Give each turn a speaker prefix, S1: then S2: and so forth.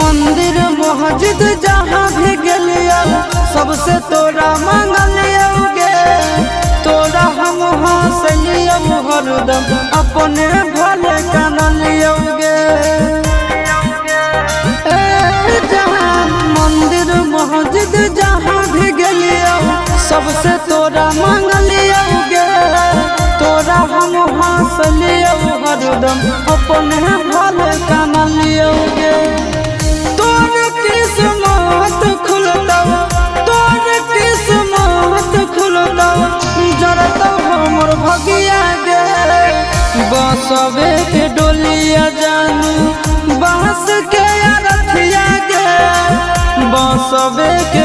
S1: मंदिर मस्जिद जहाँ भी गलिया सबसे तोरा मांगलिया गे। तोरा हम हंसलिया हरदम अपने भले कानलिया गे। मंदिर मस्जिद जहाँ भी गलिया सबसे तोरा मांगलिया गे। तोरा हम हंसलिया हरदम अपने भले कानलिया गे। तोर किस्मत खुलता तोर किस्मत खुलता जरता हमर भगिया गे। बसवे के डोलिया जानू बांस के रथिया गे। बसवे के